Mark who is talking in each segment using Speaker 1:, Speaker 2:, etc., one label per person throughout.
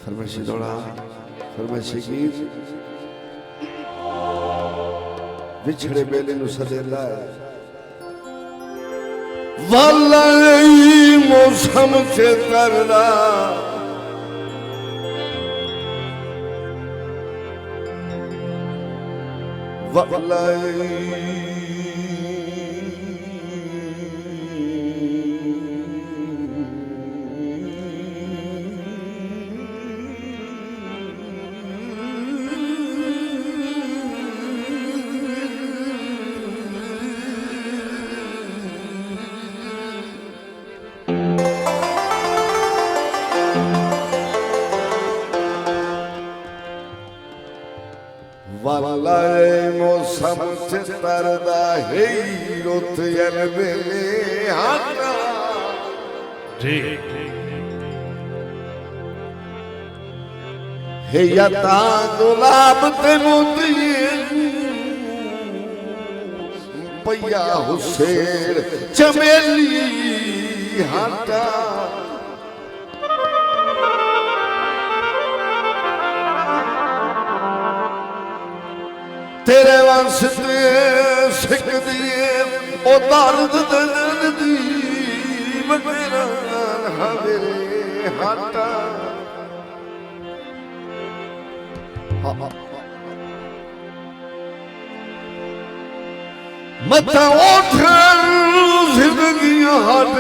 Speaker 1: फरमाइशी दौड़ा फरमाइशी गीत विछड़े बेले नु सदेंदा है वालाई मौसम से करदा वालाई वालाई मौसम से तरदा है रुत यलबेले हाका
Speaker 2: जी
Speaker 1: हे यता गुलाब ते मोती पैया हुसैन चमेली हाका तेरे वास्ते सिख दिए ओ दर्द दर्द दी मेरा मेरे हाथा मत उठ जिंदगी हट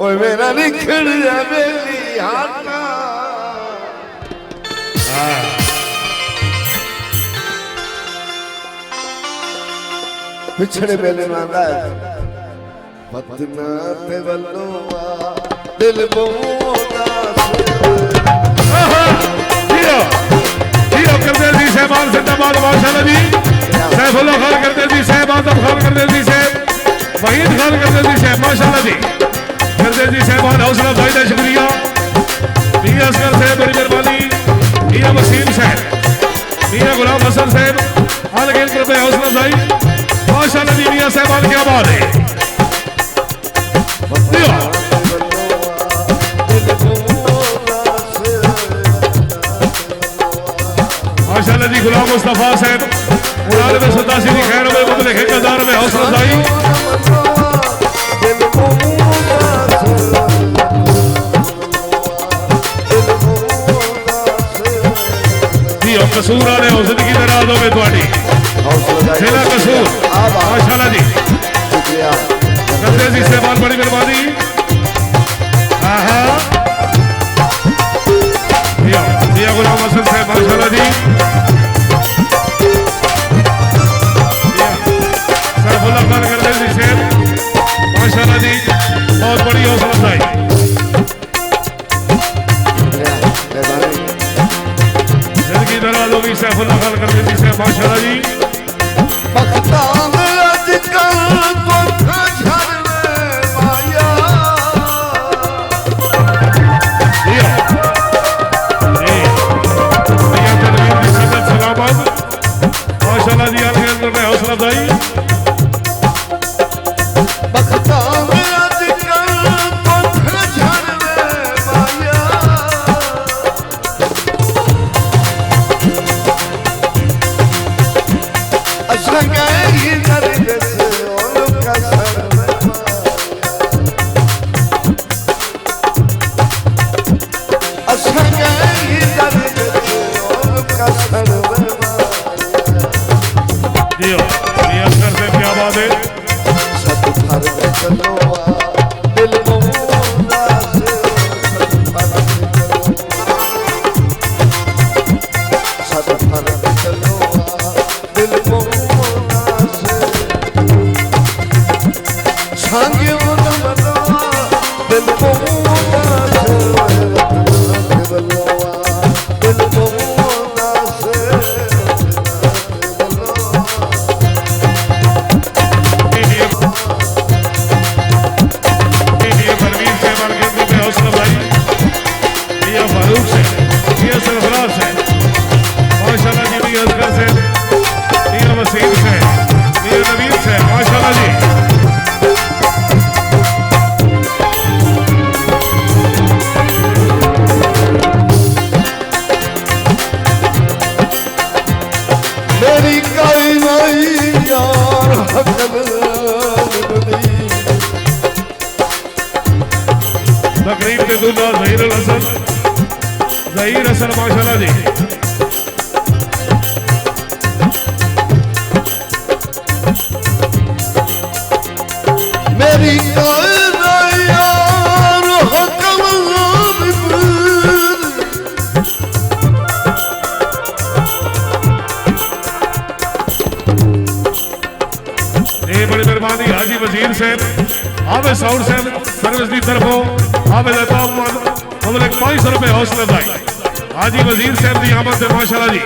Speaker 1: ओए मेरा निखर जा मेरी हाथा पिछड़े बेले मांदा पतना ते वल्लोवा दिल बोदा
Speaker 2: जियो जियो करते जी साहबान जिंदाबाद माशाल्लाह जी सैफुल्लाह खान करते जी साहब आजम खान करते जी साहब वहीद खान करते जी साहब माशाल्लाह जी करते जी साहबान हौसला भाई का शुक्रिया मियां असगर साहब बड़ी मेहरबानी मियां वसीम साहब मियां गुलाम हसन साहब आल गेल कर पे हौसला भाई माशाल्लाह जी मियां साहबान क्या बात है माशाल्लाह जी गुलाम मुस्तफा साहब उड़ान में सतासी की खैर में मुझे लिखे कजार में हौसला भाई जी और कसूर आ रहे हो जिंदगी दराज हो गए थोड़ी जिला कसूर माशाल्लाह जी
Speaker 1: शुक्रिया
Speaker 2: करते जी साहबान बड़ी मेहरबानी दिया गुलाम हसन साहब माशाल्लाह जी सैफुल्लाह खान करते जी साहब माशाल्लाह जी बहुत बड़ी हौसला अफजाई जिंदगी दराज होगी सैफुल्लाह खान करते जी साहब माशाल्लाह जी माशाल्लाह जी आगे अंदर में हौसला अफजाई तकरीब के दूल्हा ज़हीर हसन माशाल्लाह जी।
Speaker 1: मेरी
Speaker 2: बड़ी मेहरबानी हाजी वजीर साहब आवे साउंड साहब सर्विस की तरफों आवे मतलब 500 रुपए हौसला अफजाई हाजी वजीर साहब की आमद से माशाल्लाह जी।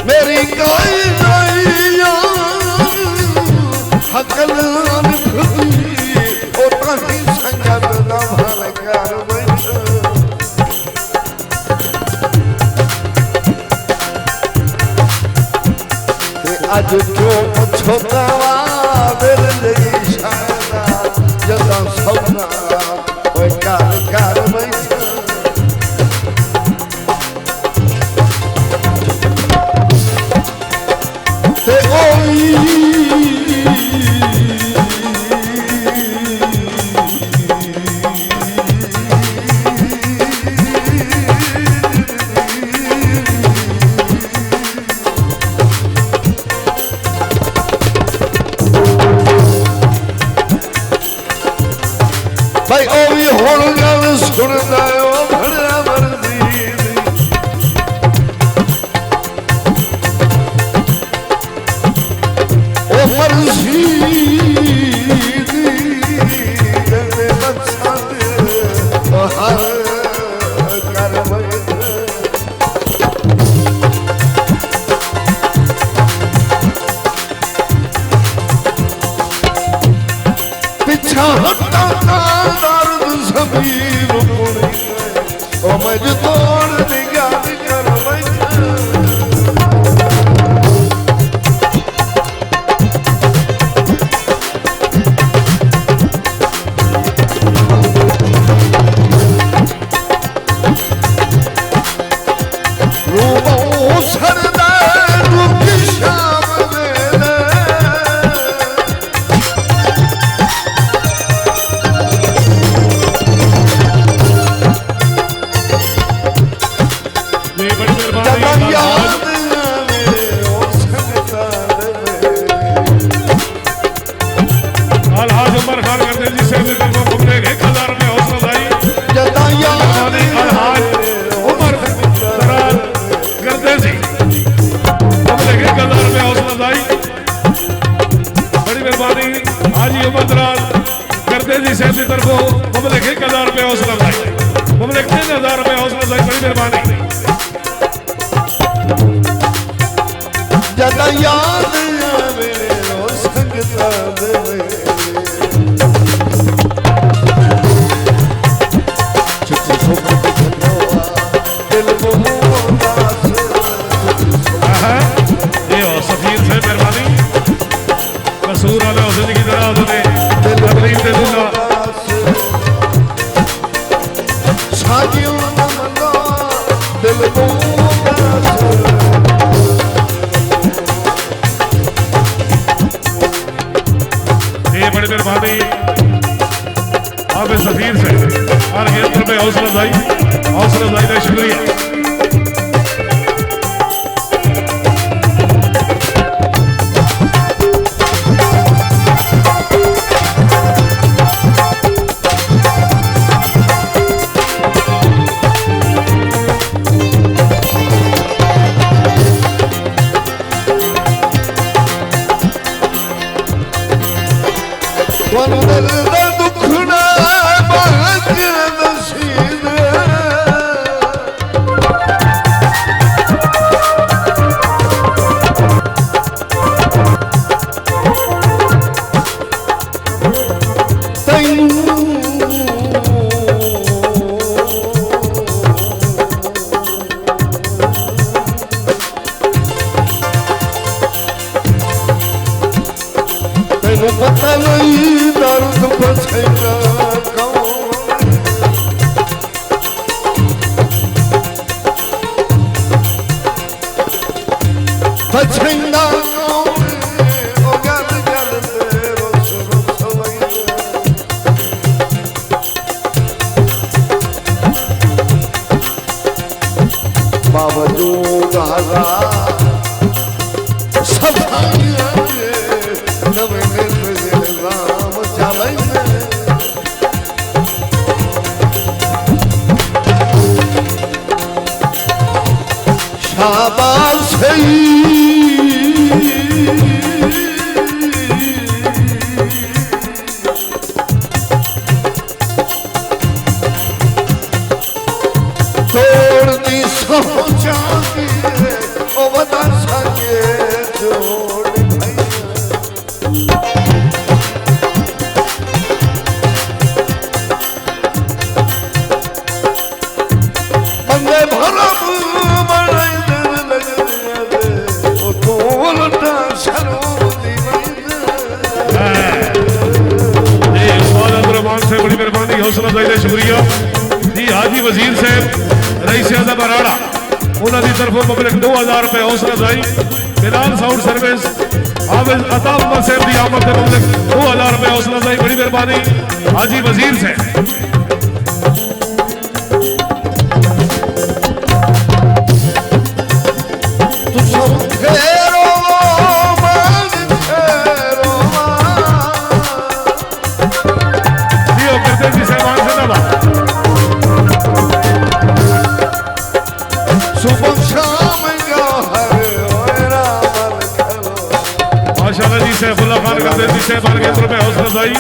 Speaker 1: मेरी हकल संगत न भल कर अज जो छोटावा मेरे इशारा जदा सौना कोई कार बैठा ते ओई भाई ओ भी होल गल सुनदा ओ भड़ा मर्जी ओ मर्जी दी बच्चा ओ हर कर पिछा हटा दर्द ज़मीन पुड़ी ओ मुझे तोड़ निगाह कर रूबों सरदा रूबी शाम मेरे जदा याद आवे ओ संगता दे चिट्ठी सोपे खनवा दिल मोहब्बत
Speaker 2: ये हो सफीर से मेहरबानी कसूर वाले हुसैन की तरह उन्होंने तकरीब दे दूंगा
Speaker 1: साजियों न मना दिल मोहब्बत
Speaker 2: बड़ी मेहरबानी आप सफीर से और केंद्र में हौसला अफजाई का शुक्रिया।
Speaker 1: पता नहीं दर्द बचेगा बचेगा ओ गल गल तेरो सुर सवैया वजूद हला सफाइया नवे निजाम चलाइने शाबाश तोड़नी सोचाती है ओ बता सके जोड़ बंदे भरम बड़े दिल लगे ओ तोड़ना शर्म
Speaker 2: से बड़ी मेहरबानी हौसला अफजाई शुक्रिया जी हाजी वजीर साहब रईस आज़म बराड़ा उन्होंने तरफों पब्लिक 2000 रुपए हौसला अफजाई बिलाल साउंड सर्विस हाफिज अता मोहम्मद साहब की आमद पब्लिक 2000 रुपए हौसला अफजाई बड़ी मेहरबानी हाजी वजीर साहब सैफुल्लाह खान करदेसी साहब रुपए हौसला अफजाई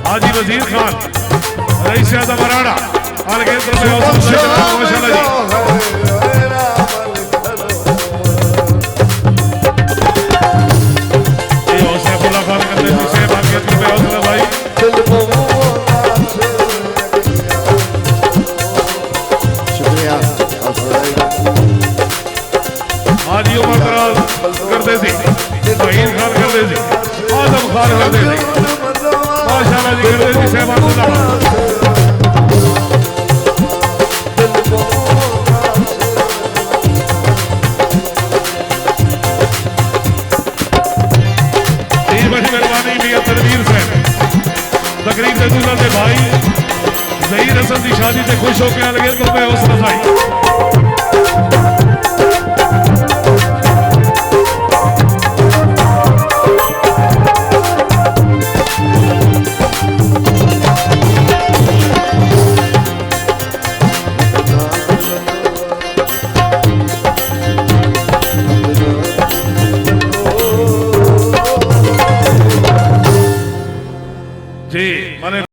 Speaker 2: हाजी वजीर खान रईस आज़म बराड़ा रुपए हौसला अफजाई माशाल्लाह जी सैफुल्लाह खान करदेसी साहब रुपए हौसला अफजाई
Speaker 1: शुक्रिया
Speaker 2: हाजी उमर दराज करदेसी वहीद खान करदेसी आजम खान करदेसी माशाल्लाह जी करदेसी साहब बड़ी मेहरबानी मियां तनवीर साहब तकरीब के दूल्हा के भाई ज़हीर हसन की शादी से खुश होकर लगे तो मैं हौसला अफजाई जी मैंने